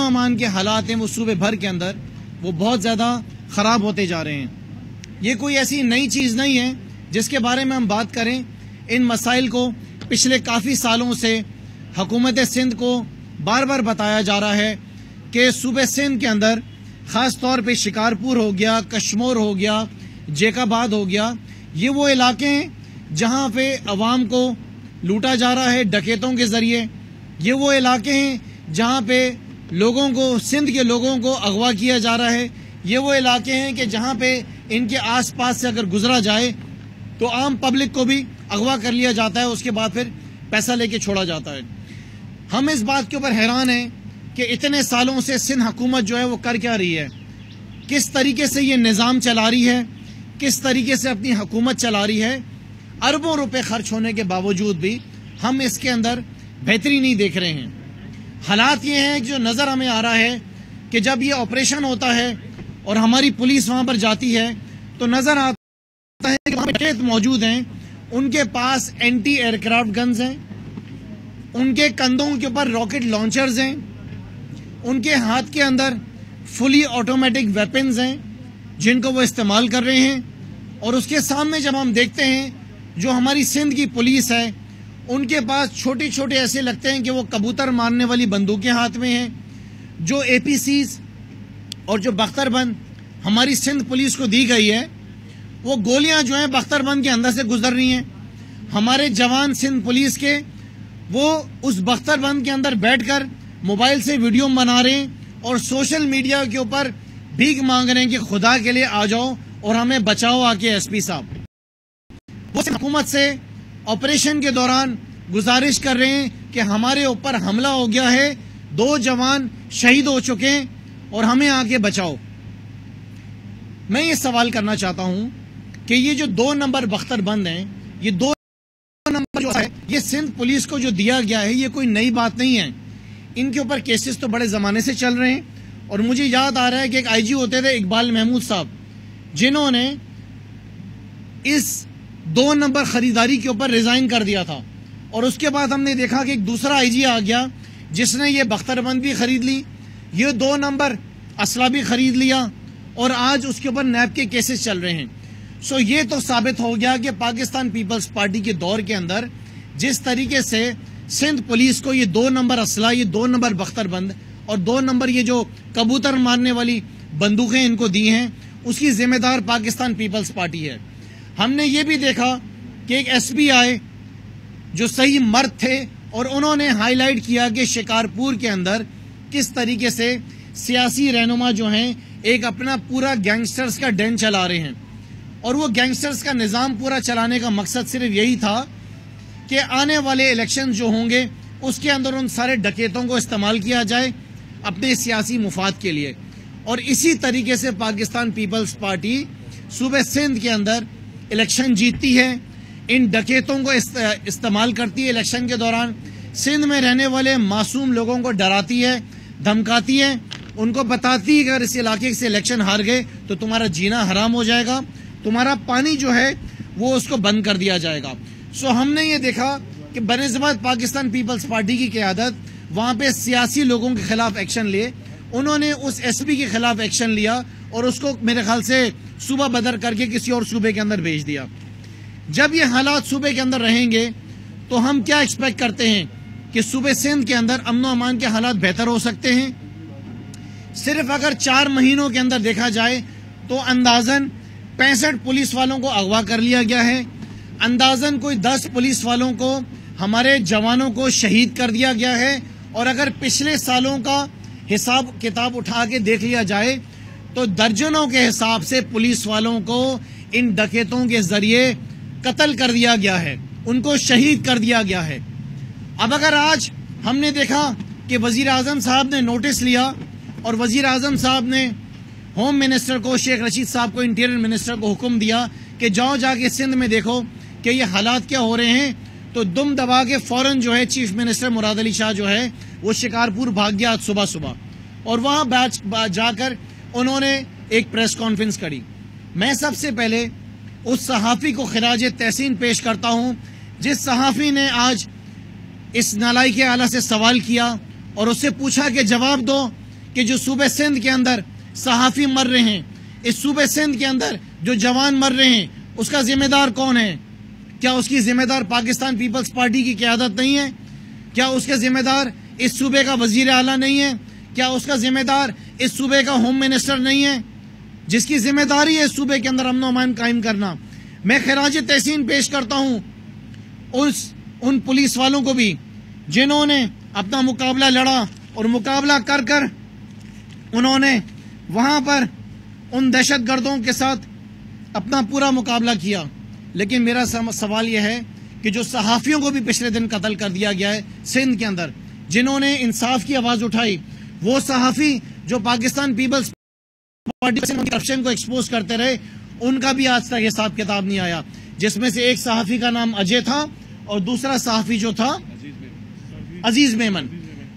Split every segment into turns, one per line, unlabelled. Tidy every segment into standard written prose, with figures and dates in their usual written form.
و امان کے حالات ہیں وہ صوبے بھر کے اندر وہ بہت زیادہ خراب ہوتے جا رہے ہیں. یہ کوئی ایسی نئی چیز نہیں ہے جس کے بارے میں ہم بات کریں. ان مسائل کو پچھلے کافی سالوں سے حکومت سندھ کو بار بار بتایا جا رہا ہے کہ صوبے سندھ کے اندر خاص طور پہ شکارپور ہو گیا، کشمور ہو گیا، جیک آباد ہو گیا، یہ وہ علاقے ہیں جہاں پہ عوام کو لوٹا جا رہا ہے ڈکیتوں کے ذریعے. یہ وہ علاقے ہیں جہاں پہ لوگوں کو، سندھ کے لوگوں کو اغوا کیا جا رہا ہے. یہ وہ علاقے ہیں کہ جہاں پہ ان کے آس پاس سے اگر گزرا جائے تو عام پبلک کو بھی اغوا کر لیا جاتا ہے، اس کے بعد پھر پیسہ لے کے چھوڑا جاتا ہے. ہم اس بات کے اوپر حیران ہیں کہ اتنے سالوں سے سندھ حکومت جو ہے وہ کر کیا رہی ہے، کس طریقے سے یہ نظام چلا رہی ہے، کس طریقے سے اپنی حکومت چلا رہی ہے. اربوں روپے خرچ ہونے کے باوجود بھی ہم اس کے اندر بہتری نہیں دیکھ رہے ہیں. حالات یہ ہیں جو نظر ہمیں آ رہا ہے کہ جب یہ آپریشن ہوتا ہے اور ہماری پولیس وہاں پر جاتی ہے تو نظر آتا ہے کہ وہاں ڈکیت موجود ہیں، ان کے پاس اینٹی ایئر کرافٹ گنز ہیں، ان کے کندھوں کے اوپر راکٹ لانچرز ہیں، ان کے ہاتھ کے اندر فلی آٹومیٹک ویپنز ہیں جن کو وہ استعمال کر رہے ہیں. اور اس کے سامنے جب ہم دیکھتے ہیں جو ہماری سندھ کی پولیس ہے، ان کے پاس چھوٹے چھوٹے ایسے لگتے ہیں کہ وہ کبوتر مارنے والی بندوقیں ہاتھ میں ہیں. جو اے پی سیز اور جو بختر بند ہماری سندھ پولیس کو دی گئی ہے، وہ گولیاں جو ہیں بختر بند کے اندر سے گزر رہی ہیں. ہمارے جوان سندھ پولیس کے وہ اس بختر بند کے اندر بیٹھ کر موبائل سے ویڈیو بنا رہے ہیں اور سوشل میڈیا کے اوپر بھیک مانگ رہے ہیں کہ خدا کے لیے آ جاؤ اور ہمیں بچاؤ آ کے ایس پی صاحب. وہ حکومت سے آپریشن کے دوران گزارش کر رہے ہیں کہ ہمارے اوپر حملہ ہو گیا ہے، 2 جوان شہید ہو چکے ہیں اور ہمیں آ کے بچاؤ. میں یہ سوال کرنا چاہتا ہوں کہ یہ جو 2 نمبر بختر بند ہیں، یہ 2 نمبر جو ہے یہ سندھ پولیس کو جو دیا گیا ہے یہ کوئی نئی بات نہیں ہے. ان کے اوپر کیسز تو بڑے زمانے سے چل رہے ہیں. اور مجھے یاد آ رہا ہے کہ ایک آئی جی ہوتے تھے اقبال محمود صاحب، جنہوں نے اس 2 نمبر خریداری کے اوپر ریزائن کر دیا تھا. اور اس کے بعد ہم نے دیکھا کہ ایک دوسرا آئی جی آ گیا جس نے یہ بختر بند بھی خرید لی، یہ 2 نمبر اسلحہ بھی خرید لیا، اور آج اس کے اوپر نیب کے کیسز چل رہے ہیں. سو یہ تو ثابت ہو گیا کہ پاکستان پیپلز پارٹی کے دور کے اندر جس طریقے سے سندھ پولیس کو یہ 2 نمبر اسلحہ، یہ 2 نمبر بختر بند اور 2 نمبر یہ جو کبوتر مارنے والی بندوقیں ان کو دی ہیں، اس کی ذمہ دار پاکستان پیپلز پارٹی ہے. ہم نے یہ بھی دیکھا کہ ایک ایس پی آئے جو صحیح مرد تھے اور انہوں نے ہائی لائٹ کیا کہ شکارپور کے اندر کس طریقے سے سیاسی رہنما جو ہیں ایک اپنا پورا گینگسٹرز کا ڈین چلا رہے ہیں. اور وہ گینگسٹرز کا نظام پورا چلانے کا مقصد صرف یہی تھا کہ آنے والے الیکشن جو ہوں گے اس کے اندر ان سارے ڈکیتوں کو استعمال کیا جائے اپنے سیاسی مفاد کے لیے. اور اسی طریقے سے پاکستان پیپلز پارٹی صوبے سندھ کے اندر الیکشن جیتتی ہے، ان ڈکیتوں کو استعمال کرتی ہے الیکشن کے دوران، سندھ میں رہنے والے معصوم لوگوں کو ڈراتی ہے، دھمکاتی ہے، ان کو بتاتی ہے کہ اگر اس علاقے سے الیکشن ہار گئے تو تمہارا جینا حرام ہو جائے گا، تمہارا پانی جو ہے وہ اس کو بند کر دیا جائے گا. سو ہم نے یہ دیکھا کہ بنسبت پاکستان پیپلز پارٹی کی قیادت وہاں پہ سیاسی لوگوں کے خلاف ایکشن لیے، انہوں نے اس ایس پی کے خلاف ایکشن لیا اور اس کو میرے خیال سے صوبہ بدر کر کے کسی اور صوبے کے اندر بھیج دیا. جب یہ حالات صوبے کے اندر رہیں گے تو ہم کیا ایکسپیکٹ کرتے ہیں کہ صوبے سندھ کے اندر امن و امان کے حالات بہتر ہو سکتے ہیں. صرف اگر 4 مہینوں کے اندر دیکھا جائے تو اندازاً 65 پولیس والوں کو اغوا کر لیا گیا ہے، اندازاً کوئی 10 پولیس والوں کو ہمارے جوانوں کو شہید کر دیا گیا ہے. اور اگر پچھلے سالوں کا حساب کتاب اٹھا کے دیکھ لیا جائے تو درجنوں کے حساب سے پولیس والوں کو ان ڈکیتوں کے ذریعے قتل کر دیا گیا ہے، ان کو شہید کر دیا گیا ہے. اب اگر آج ہم نے دیکھا کہ وزیر اعظم صاحب نے نوٹس لیا اور وزیر اعظم صاحب نے ہوم منسٹر کو، شیخ رشید صاحب کو، انٹیریئر منسٹر کو حکم دیا کہ جاؤ جا کے سندھ میں دیکھو کہ یہ حالات کیا ہو رہے ہیں، تو دم دبا کے فوراً جو ہے چیف منسٹر مراد علی شاہ جو ہے وہ شکارپور بھاگ گیا آج صبح اور وہاں جا کر انہوں نے ایک پریس کانفرنس کری. میں سب سے پہلے اس صحافی کو خراج تحسین پیش کرتا ہوں جس صحافی نے آج اس نالائق اعلیٰ سے سوال کیا اور اس سے پوچھا کہ جواب دو کہ جو صوبے سندھ کے اندر صحافی مر رہے ہیں، اس صوبے سندھ کے اندر جو جوان مر رہے ہیں، اس کا ذمہ دار کون ہے؟ کیا اس کی ذمہ دار پاکستان پیپلز پارٹی کی قیادت نہیں ہے؟ کیا اس کا ذمہ دار اس صوبے کا وزیر اعلیٰ نہیں ہے؟ کیا اس کا ذمہ دار اس صوبے کا ہوم منسٹر نہیں ہے، جس کی ذمہ داری ہے اس صوبے کے اندر امن و امان قائم کرنا؟ میں خراج تحسین پیش کرتا ہوں ان پولیس والوں کو بھی جنہوں نے اپنا مقابلہ لڑا اور مقابلہ کر کر انہوں نے وہاں پر ان دہشت گردوں کے ساتھ اپنا پورا مقابلہ کیا. لیکن میرا سوال یہ ہے کہ جو صحافیوں کو بھی پچھلے دن قتل کر دیا گیا ہے سندھ کے اندر، جنہوں نے انصاف کی آواز اٹھائی، وہ صحافی جو پاکستان پیپلز پارٹی سے کرپشن کو ایکسپوز کرتے رہے، ان کا بھی آج تک حساب کتاب نہیں آیا، جس میں سے ایک صحافی کا نام اجے تھا اور دوسرا صحافی جو تھا عزیز میمن.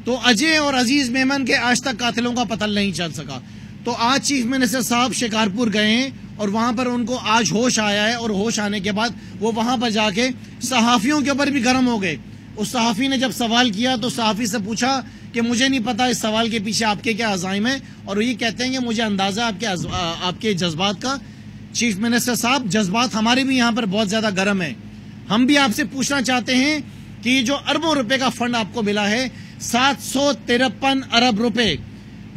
تو اجے اور عزیز میمن کے آج تک قاتلوں کا پتہ نہیں چل سکا. تو آج چیف منسٹر صاحب شکارپور گئے ہیں اور وہاں پر ان کو آج ہوش آیا ہے، اور ہوش آنے کے بعد وہ وہاں پر جا کے صحافیوں کے اوپر بھی گرم ہو گئے. اس صحافی نے جب سوال کیا تو صحافی سے پوچھا کہ مجھے نہیں پتا اس سوال کے پیچھے آپ کے کیا عزائم ہیں، اور یہ کہتے ہیں کہ مجھے اندازہ آپ کے جذبات کا. چیف منسٹر صاحب، جذبات ہمارے بھی یہاں پر بہت زیادہ گرم ہیں. ہم بھی آپ سے پوچھنا چاہتے ہیں کہ یہ جو اربوں روپے کا فنڈ آپ کو ملا ہے، 753 ارب روپے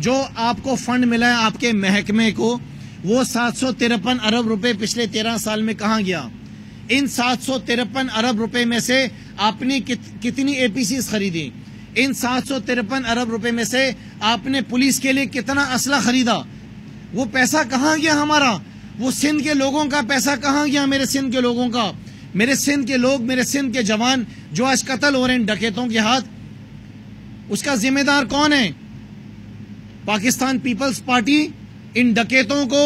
جو آپ کو فنڈ ملا ہے آپ کے محکمے کو، وہ 753 ارب روپے پچھلے 13 سال میں کہاں گیا؟ ان 753 ارب روپے میں سے آپ نے کتنی اے پی سیز خریدی؟ ان 753 ارب روپے میں سے آپ نے پولیس کے لیے کتنا اسلحہ خریدا؟ وہ پیسہ کہاں گیا ہمارا؟ وہ سندھ کے لوگوں کا پیسہ کہاں گیا؟ میرے سندھ کے لوگوں کا، میرے سندھ کے لوگ، میرے سندھ کے جوان جو آج قتل ہو رہے ہیں ڈکیتوں کے ہاتھ، اس کا ذمہ دار کون ہے؟ پاکستان پیپلز پارٹی ان ڈکیتوں کو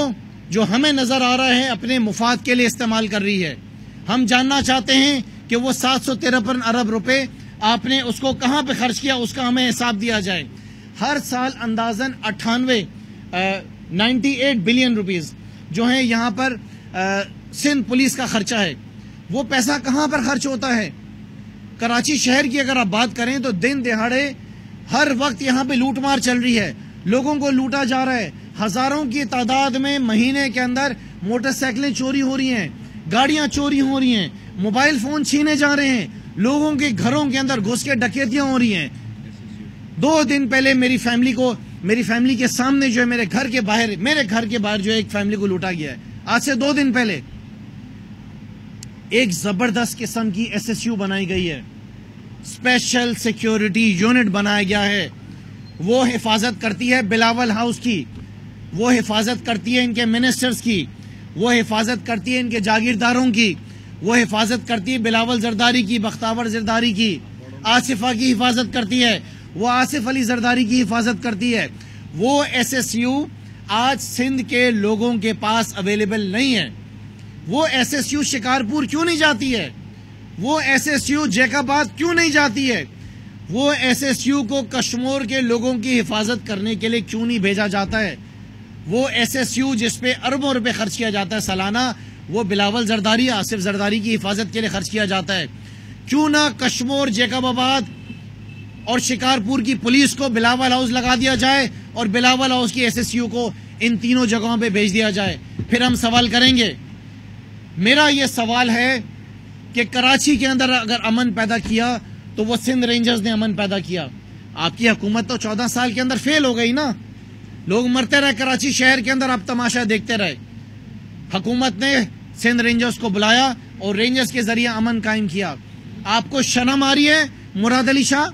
جو ہمیں نظر آ رہا ہے اپنے مفاد کے لیے استعمال کر رہی ہے. ہم جاننا چاہتے ہیں کہ وہ 753 ارب روپے آپ نے اس کو کہاں پہ خرچ کیا، اس کا ہمیں حساب دیا جائے. ہر سال اندازاً 98 بلین روپیز جو ہیں یہاں پر سندھ پولیس کا خرچہ ہے. وہ پیسہ کہاں پر خرچ ہوتا ہے؟ کراچی شہر کی اگر آپ بات کریں تو دن دہاڑے ہر وقت یہاں پہ لوٹ مار چل رہی ہے، لوگوں کو لوٹا جا رہا ہے. ہزاروں کی تعداد میں مہینے کے اندر موٹر سائیکلیں چوری ہو رہی ہیں، گاڑیاں چوری ہو رہی ہیں، موبائل فون چھینے جا رہے ہیں، لوگوں کے گھروں کے اندر گھس کے ڈکیتیاں ہو رہی ہیں. 2 دن پہلے میری فیملی کے سامنے جو ہے میرے گھر کے باہر جو ہے ایک فیملی کو لوٹا گیا ہے. آج سے 2 دن پہلے ایک زبردست قسم کی ایس ایس یو بنائی گئی ہے، اسپیشل سیکیورٹی یونٹ بنایا گیا ہے. وہ حفاظت کرتی ہے بلاول ہاؤس کی، وہ حفاظت کرتی ہے ان کے منسٹرز کی، وہ حفاظت کرتی ہے ان کے جاگیرداروں کی، وہ حفاظت کرتی ہے بلاول زرداری کی، بختاور زرداری کی، آصفہ کی حفاظت کرتی ہے، وہ آصف علی زرداری کی حفاظت کرتی ہے. وہ ایس ایس یو آج سندھ کے لوگوں کے پاس اویلیبل نہیں ہے. وہ ایس ایس یو شکارپور کیوں نہیں جاتی ہے؟ وہ ایس ایس یو جیکاباد کیوں نہیں جاتی ہے؟ وہ ایس ایس یو کو کشمور کے لوگوں کی حفاظت کرنے کے لیے کیوں نہیں بھیجا جاتا ہے؟ وہ ایس ایس یو جس پہ اربوں روپے خرچ کیا جاتا ہے سالانہ، وہ بلاول زرداری، آصف زرداری کی حفاظت کے لیے خرچ کیا جاتا ہے. کیوں نہ کشمور، جیکب آباد اور شکارپور کی پولیس کو بلاول ہاؤس لگا دیا جائے اور بلاول ہاؤس کی ایس ایس یو کو ان تینوں جگہوں پہ بھیج دیا جائے، پھر ہم سوال کریں گے. میرا یہ سوال ہے کہ کراچی کے اندر اگر امن پیدا کیا تو وہ سندھ رینجرز نے امن پیدا کیا. آپ کی حکومت تو 14 سال کے اندر فیل ہو گئی نا. لوگ مرتے رہے کراچی شہر کے اندر، آپ تماشا دیکھتے رہے. حکومت نے سندھ رینجرز کو بلایا اور رینجرز کے ذریعے امن قائم کیا. آپ کو شرم آ رہی ہے مراد علی شاہ؟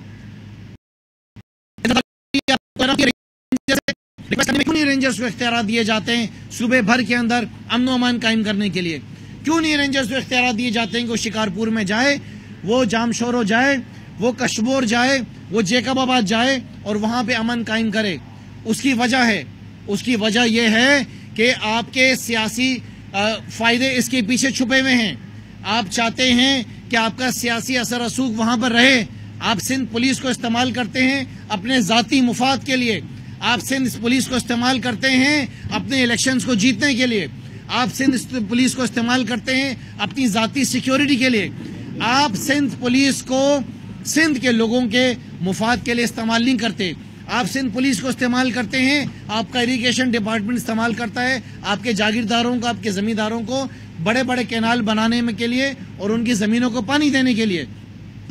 کیوں نہیں رینجرز کو اختیارات دیے جاتے ہیں صوبے بھر کے اندر امن و امان قائم کرنے کے لیے؟ کیوں نہیں رینجرز کو اختیارات دیے جاتے ہیں کہ وہ شکارپور میں جائے، وہ جام شورو جائے، وہ کشمور جائے، وہ جیکب آباد جائے اور وہاں پہ امن قائم کرے؟ اس کی وجہ یہ ہے کہ آپ کے سیاسی فائدے اس کے پیچھے چھپے ہوئے ہیں. آپ چاہتے ہیں کہ آپ کا سیاسی اثر رسوخ وہاں پر رہے. آپ سندھ پولیس کو استعمال کرتے ہیں اپنے ذاتی مفاد کے لیے. آپ سندھ پولیس کو استعمال کرتے ہیں اپنے الیکشنز کو جیتنے کے لیے. آپ سندھ پولیس کو استعمال کرتے ہیں اپنی ذاتی سیکیورٹی کے لیے. آپ سندھ پولیس کو سندھ کے لوگوں کے مفاد کے لیے استعمال نہیں کرتے. آپ سندھ پولیس کو استعمال کرتے ہیں، آپ کا اریگیشن ڈپارٹمنٹ استعمال کرتا ہے آپ کے جاگیرداروں کو، آپ کے زمینداروں کو بڑے بڑے کینال بنانے کے لیے اور ان کی زمینوں کو پانی دینے کے لیے.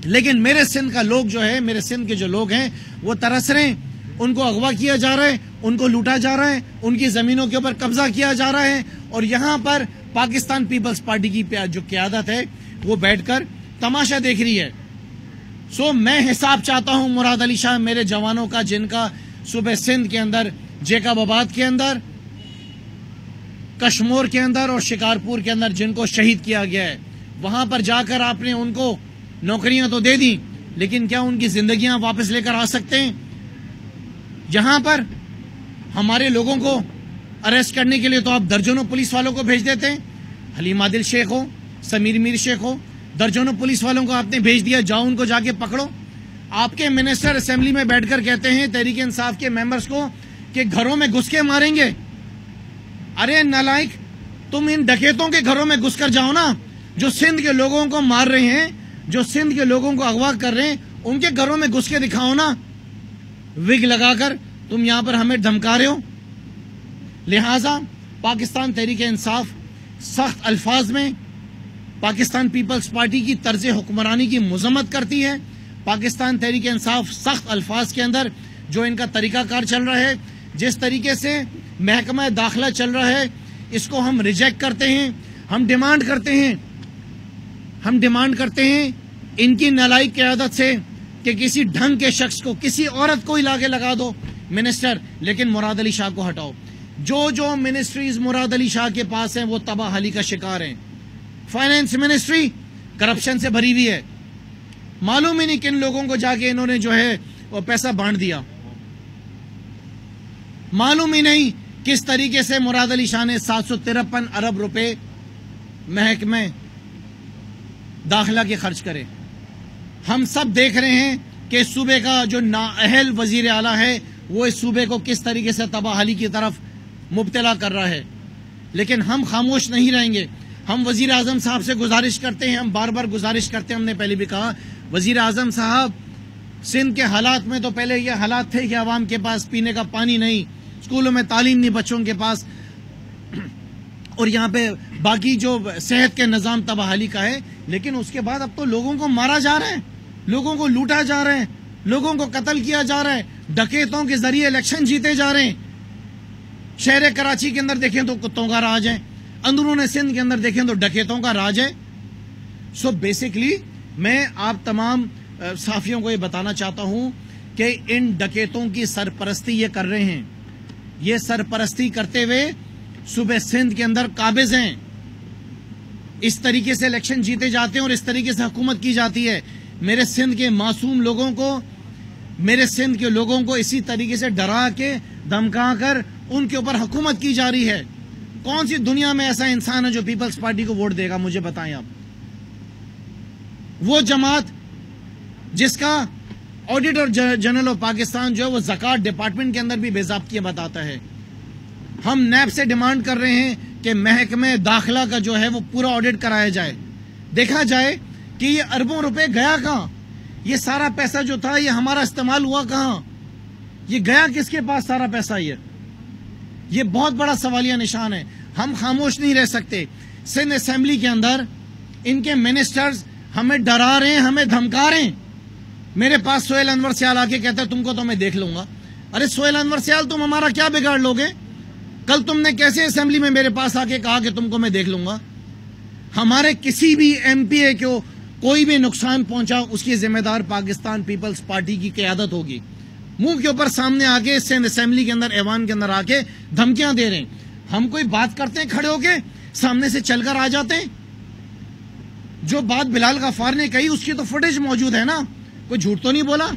لیکن میرے سندھ کا لوگ جو ہے، میرے سندھ کے جو لوگ ہیں وہ ترس رہے ہیں، ان کو اغوا کیا جا رہا ہے، ان کو لوٹا جا رہا ہے، ان کی زمینوں کے اوپر قبضہ کیا جا رہا ہے، اور یہاں پر پاکستان پیپلز پارٹی کی جو قیادت ہے وہ بیٹھ کر تماشا دیکھ رہی ہے. میں حساب چاہتا ہوں مراد علی شاہ میرے جوانوں کا، جن کا صوبے سندھ کے اندر، جیکب آباد کے اندر، کشمور کے اندر اور شکارپور کے اندر جن کو شہید کیا گیا ہے. وہاں پر جا کر آپ نے ان کو نوکریاں تو دے دی، لیکن کیا ان کی زندگیاں واپس لے کر آ سکتے ہیں؟ جہاں پر ہمارے لوگوں کو اریسٹ کرنے کے لیے تو آپ درجنوں پولیس والوں کو بھیج دیتے ہیں. حلیم عادل شیخ ہو، سمیر میر شیخ ہو، درجنوں پولیس والوں کو آپ نے بھیج دیا، جاؤ ان کو جا کے پکڑو. آپ کے منسٹر اسمبلی میں بیٹھ کر کہتے ہیں تحریک انصاف کے ممبرز کو کہ گھروں میں گھس کے ماریں گے. ارے نالائق، تم ان ڈکیتوں کے گھروں میں گھس کر جاؤ نا، جو سندھ کے لوگوں کو مار رہے ہیں، جو سندھ کے لوگوں کو اغوا کر رہے ہیں، ان کے گھروں میں گھس کے دکھاؤ نا. وگ لگا کر تم یہاں پر ہمیں دھمکا رہے ہو. لہٰذا پاکستان تحریک انصاف سخت الفاظ میں پاکستان پیپلز پارٹی کی طرز حکمرانی کی مذمت کرتی ہے. پاکستان تحریک انصاف سخت الفاظ کے اندر جو ان کا طریقہ کار چل رہا ہے، جس طریقے سے محکمہ داخلہ چل رہا ہے، اس کو ہم ریجیکٹ کرتے ہیں. ہم ڈیمانڈ کرتے ہیں ان کی نالائق قیادت سے کہ کسی ڈھنگ کے شخص کو، کسی عورت کو ہی لاگے لگا دو منسٹر، لیکن مراد علی شاہ کو ہٹاؤ. جو منسٹریز مراد علی شاہ کے پاس ہیں وہ تباہ حالی کا شکار ہیں. فائنانس منسٹری کرپشن سے بھری ہوئی ہے. معلوم ہی نہیں کن لوگوں کو جا کے انہوں نے جو ہے وہ پیسہ بانٹ دیا. معلوم ہی نہیں کس طریقے سے مراد علی شاہ نے 753 ارب روپے محکمہ داخلہ کے خرچ کرے. ہم سب دیکھ رہے ہیں کہ اس صوبے کا جو نااہل وزیر اعلیٰ ہے وہ اس صوبے کو کس طریقے سے تباہ حالی کی طرف مبتلا کر رہا ہے. لیکن ہم خاموش نہیں رہیں گے. ہم وزیر اعظم صاحب سے گزارش کرتے ہیں، ہم بار بار گزارش کرتے ہیں. ہم نے پہلے بھی کہا وزیر اعظم صاحب، سندھ کے حالات میں تو پہلے یہ حالات تھے کہ عوام کے پاس پینے کا پانی نہیں، اسکولوں میں تعلیم نہیں بچوں کے پاس، اور یہاں پہ باقی جو صحت کے نظام تباہ حالی کا ہے. لیکن اس کے بعد اب تو لوگوں کو مارا جا رہا ہے، لوگوں کو لوٹا جا رہا ہے، لوگوں کو قتل کیا جا رہا ہے، ڈکیتوں کے ذریعے الیکشن جیتے جا رہے ہیں. شہر کراچی کے اندر دیکھیں تو کتوں کا راج ہے، اندرون سندھ کے اندر دیکھیں تو ڈکیتوں کا راج ہے. سو بیسکلی میں آپ تمام صحافیوں کو یہ بتانا چاہتا ہوں کہ ان ڈکیتوں کی سرپرستی یہ کر رہے ہیں. یہ سرپرستی کرتے ہوئے صوبے سندھ کے اندر قابض ہیں. اس طریقے سے الیکشن جیتے جاتے ہیں اور اس طریقے سے حکومت کی جاتی ہے. میرے سندھ کے معصوم لوگوں کو، میرے سندھ کے لوگوں کو اسی طریقے سے ڈرا کے دھمکا کر ان کے اوپر حکومت کی جا رہی ہے. کون سی دنیا میں ایسا انسان ہے جو پیپلز پارٹی کو ووٹ دے گا؟ مجھے بتائیں آپ. وہ جماعت جس کا آڈیٹر جنرل آف پاکستان جو ہے وہ زکوٰۃ ڈپارٹمنٹ کے اندر بھی بے ضابطگی بتاتا ہے. ہم نیب سے ڈیمانڈ کر رہے ہیں کہ محکمہ داخلہ کا جو ہے وہ پورا آڈٹ کرایا جائے، دیکھا جائے کہ یہ اربوں روپے گیا کہاں، یہ سارا پیسہ جو تھا یہ ہمارا استعمال ہوا کہاں، یہ گیا کس کے پاس سارا پیسہ. یہ بہت بڑا سوالیہ نشان ہے. ہم خاموش نہیں رہ سکتے. سندھ اسمبلی کے اندر ان کے منسٹرز ہمیں ڈرا رہے ہیں، ہمیں دھمکا رہے ہیں. میرے پاس سہیل انور سیال آ کے کہتا ہے تم کو تو میں دیکھ لوں گا. ارے سہیل انور سیال، تم ہمارا کیا بگاڑ لوگے؟ کل تم نے کیسے اسمبلی میں میرے پاس آ کے کہا کہ تم کو میں دیکھ لوں گا؟ ہمارے کسی بھی ایم پی اے کو کوئی بھی نقصان پہنچا اس کی ذمہ دار پاکستان پیپلز پارٹی کی قیادت ہوگی. منہ کے اوپر سامنے آ کے سندھ اسمبلی کے اندر، ایوان کے اندر آ کے دھمکیاں دے رہے ہیں. ہم کوئی بات کرتے ہیں کھڑے ہو کے، سامنے سے چل کر آ جاتے ہیں. جو بات بلال غفار نے کہی اس کی تو فوٹیج موجود ہے نا، کوئی جھوٹ تو نہیں بولا.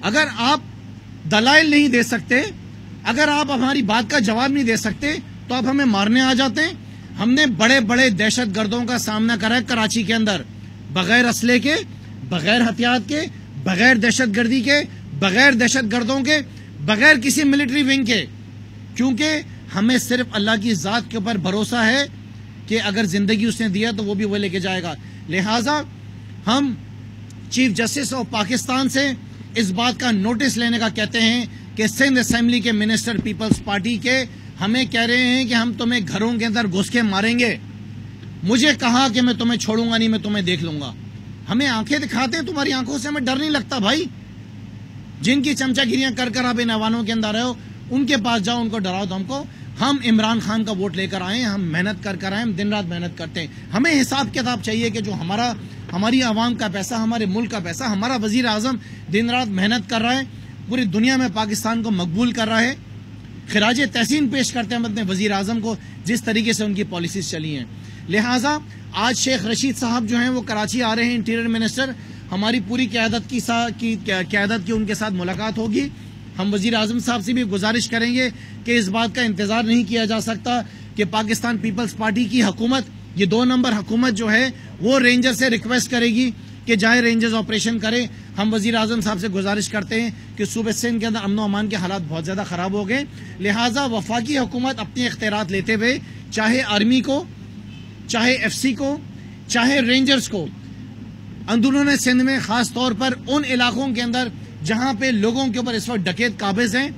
اگر آپ دلائل نہیں دے سکتے، اگر آپ ہماری بات کا جواب نہیں دے سکتے تو آپ ہمیں مارنے آ جاتے ہیں. ہم نے بڑے بڑے دہشت گردوں کا سامنا کرا ہے کراچی کے اندر، بغیر اسلحے کے، بغیر ہتھیار کے، بغیر دہشت گردی کے، بغیر دہشت گردوں کے، بغیر کسی ملٹری ونگ کے. کیونکہ ہمیں صرف اللہ کی ذات کے اوپر بھروسہ ہے کہ اگر زندگی اس نے دیا تو وہ بھی وہ لے کے جائے گا. لہٰذا ہم چیف جسٹس آف پاکستان سے اس بات کا نوٹس لینے کا کہتے ہیں کہ سندھ اسمبلی کے منسٹر پیپلز پارٹی کے ہمیں کہہ رہے ہیں کہ ہم تمہیں گھروں کے اندر گھس کے ماریں گے. مجھے کہا کہ میں تمہیں چھوڑوں گا نہیں, میں تمہیں دیکھ لوں گا. ہمیں آنکھیں دکھاتے ہیں, تمہاری آنکھوں سے ہمیں ڈر نہیں لگتا بھائی. جن کی چمچہ گیریاں کر کر آپ ان ایوانوں کے اندر رہے ہو, ان کے پاس جاؤ, ان کو ڈراؤ. تو ہم عمران خان کا ووٹ لے کر آئے ہیں, ہم محنت کر آئے ہیں, ہم دن رات محنت کرتے ہیں. ہمیں حساب کتاب چاہیے کہ جو ہماری عوام کا پیسہ, ہمارے ملک کا پیسہ, ہمارا وزیر اعظم دن رات محنت کر رہا ہے, پوری دنیا میں پاکستان کو مقبول کر رہا ہے. خراج تحسین پیش کرتے ہیں ہم اپنے وزیر اعظم کو, جس طریقے سے ان کی پالیسیز چلی ہیں. لہٰذا آج شیخ رشید صاحب جو ہیں وہ کراچی آ رہے ہیں, انٹیریئر منسٹر. ہماری پوری قیادت کی ان کے ساتھ ملاقات ہوگی. ہم وزیر اعظم صاحب سے بھی گزارش کریں گے کہ اس بات کا انتظار نہیں کیا جا سکتا کہ پاکستان پیپلز پارٹی کی حکومت, یہ 2 نمبر حکومت جو ہے, وہ رینجر سے ریکویسٹ کرے گی کہ جائے رینجرز آپریشن کرے. ہم وزیر اعظم صاحب سے گزارش کرتے ہیں کہ صوبہ سندھ کے اندر امن و امان کے حالات بہت زیادہ خراب ہو گئے. لہٰذا وفاقی حکومت اپنے اختیارات لیتے ہوئے, چاہے آرمی کو, چاہے ایف سی کو, چاہے رینجرز کو, اندرون سندھ میں خاص طور پر ان علاقوں کے اندر جہاں پہ لوگوں کے اوپر اس وقت ڈکیت قابض ہیں,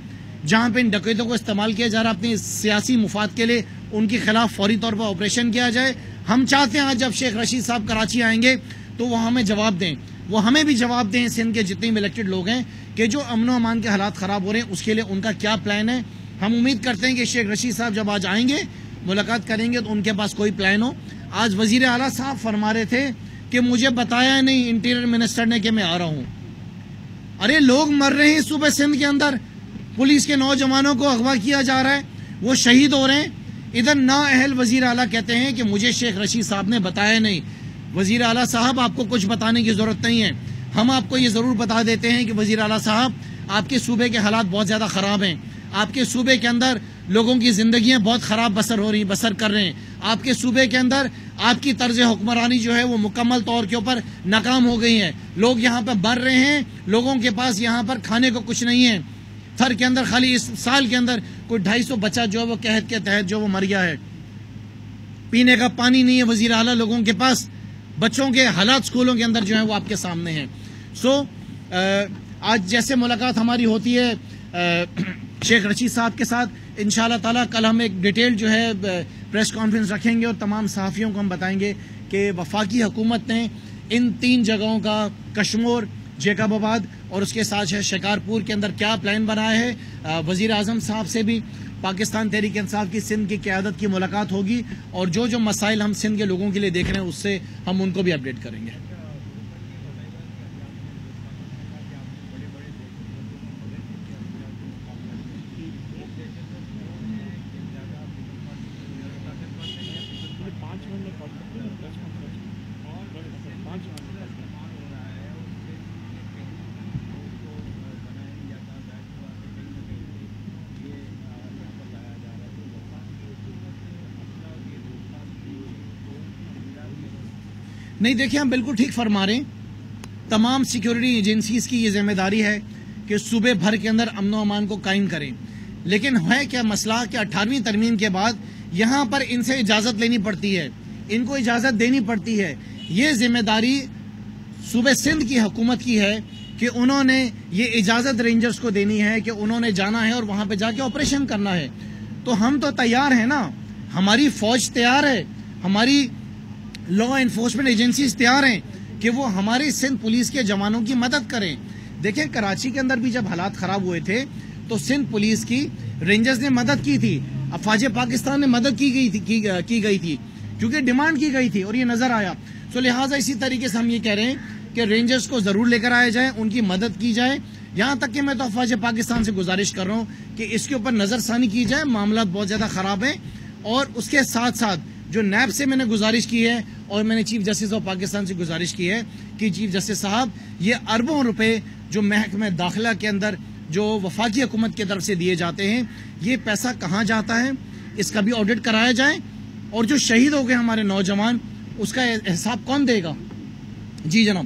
جہاں پہ ان ڈکیتوں کو استعمال کیا جا رہا اپنی سیاسی مفاد کے لیے, ان کے خلاف فوری طور پر آپریشن کیا جائے. ہم چاہتے ہیں آج جب شیخ رشید صاحب کراچی آئیں گے تو وہ ہمیں جواب دیں, وہ ہمیں بھی جواب دیں, سندھ کے جتنے بھی الیکٹڈ لوگ ہیں, کہ جو امن و امان کے حالات خراب ہو رہے ہیں اس کے لیے ان کا کیا پلان ہے. ہم امید کرتے ہیں کہ شیخ رشید صاحب جب آج آئیں گے, ملاقات کریں گے, تو ان کے پاس کوئی پلان ہو. آج وزیر اعلیٰ صاحب فرما رہے تھے کہ مجھے بتایا نہیں انٹیریئر منسٹر نے کہ میں آ رہا ہوں. ارے لوگ مر رہے ہیں صوبہ سندھ کے اندر, پولیس کے نوجوانوں کو اغوا کیا جا رہا ہے, وہ شہید ہو رہے ہیں. ادھر نااہل وزیر اعلیٰ کہتے ہیں کہ مجھے شیخ رشید صاحب نے بتایا نہیں. وزیر اعلیٰ صاحب آپ کو کچھ بتانے کی ضرورت نہیں ہے, ہم آپ کو یہ ضرور بتا دیتے ہیں کہ وزیر اعلیٰ صاحب آپ کے صوبے کے حالات بہت زیادہ خراب ہیں. آپ کے صوبے کے اندر لوگوں کی زندگیاں بہت خراب بسر کر رہے ہیں. آپ کے صوبے کے اندر آپ کی طرز حکمرانی جو ہے وہ مکمل طور کے اوپر ناکام ہو گئی ہے. لوگ یہاں پہ مر رہے ہیں, لوگوں کے پاس یہاں پر کھانے کو کچھ نہیں ہے. تھر کے اندر خالی اس سال کے اندر کوئی 250 بچہ جو ہے وہ قحط کے تحت جو وہ مر گیا ہے. پینے کا پانی نہیں ہے وزیر اعلیٰ لوگوں کے پاس. بچوں کے حالات اسکولوں کے اندر جو ہیں وہ آپ کے سامنے ہیں. آج جیسے ملاقات ہماری ہوتی ہے شیخ رشید صاحب کے ساتھ, انشاءاللہ تعالیٰ کل ہم ایک ڈیٹیل جو ہے پریس کانفرنس رکھیں گے اور تمام صحافیوں کو ہم بتائیں گے کہ وفاقی حکومت نے ان 3 جگہوں کا, کشمور, جیکب آباد اور اس کے ساتھ شکارپور کے اندر کیا پلان بنایا ہے. وزیر اعظم صاحب سے بھی پاکستان تحریک انصاف کی سندھ کی قیادت کی ملاقات ہوگی, اور جو مسائل ہم سندھ کے لوگوں کے لیے دیکھ رہے ہیں اس سے ہم ان کو بھی اپڈیٹ کریں گے. نہیں دیکھیں, ہم بالکل ٹھیک فرما رہے ہیں. تمام سیکیورٹی ایجنسیز کی یہ ذمہ داری ہے کہ صوبے بھر کے اندر امن و امان کو قائم کریں. لیکن ہے کیا مسئلہ کہ 18ویں ترمیم کے بعد یہاں پر ان سے اجازت لینی پڑتی ہے, ان کو اجازت دینی پڑتی ہے. یہ ذمہ داری صوبہ سندھ کی حکومت کی ہے کہ انہوں نے یہ اجازت رینجرز کو دینی ہے کہ انہوں نے جانا ہے اور وہاں پہ جا کے آپریشن کرنا ہے. تو ہم تو تیار ہیں نا, ہماری فوج تیار ہے, ہماری لا انفورسمنٹ ایجنسیز تیار ہیں کہ وہ ہماری سندھ پولیس کے جوانوں کی مدد کریں. دیکھیں کراچی کے اندر بھی جب حالات خراب ہوئے تھے تو سندھ پولیس کی رینجرز نے مدد کی تھی, افواج پاکستان نے مدد کی گئی تھی کیونکہ ڈیمانڈ کی گئی تھی اور یہ نظر آیا. تو لہٰذا اسی طریقے سے ہم یہ کہہ رہے ہیں کہ رینجرز کو ضرور لے کر آیا جائے, ان کی مدد کی جائے. یہاں تک کہ میں تو افواج پاکستان سے گزارش کر رہا ہوں کہ اس کے اوپر نظر ثانی کی جائے, معاملات بہت زیادہ خراب ہیں. اور اس کے ساتھ ساتھ جو نیب سے میں نے گزارش کی ہے اور میں نے چیف جسٹس آف پاکستان سے گزارش کی ہے کہ چیف جسٹس صاحب یہ اربوں روپے جو محکمہ داخلہ کے اندر جو وفاقی حکومت کی طرف سے دیے جاتے ہیں, یہ پیسہ کہاں جاتا ہے اس کا بھی آڈٹ کرایا جائے. اور جو شہید ہو گئے ہمارے نوجوان, اس کا حساب کون دے گا؟ جی جناب.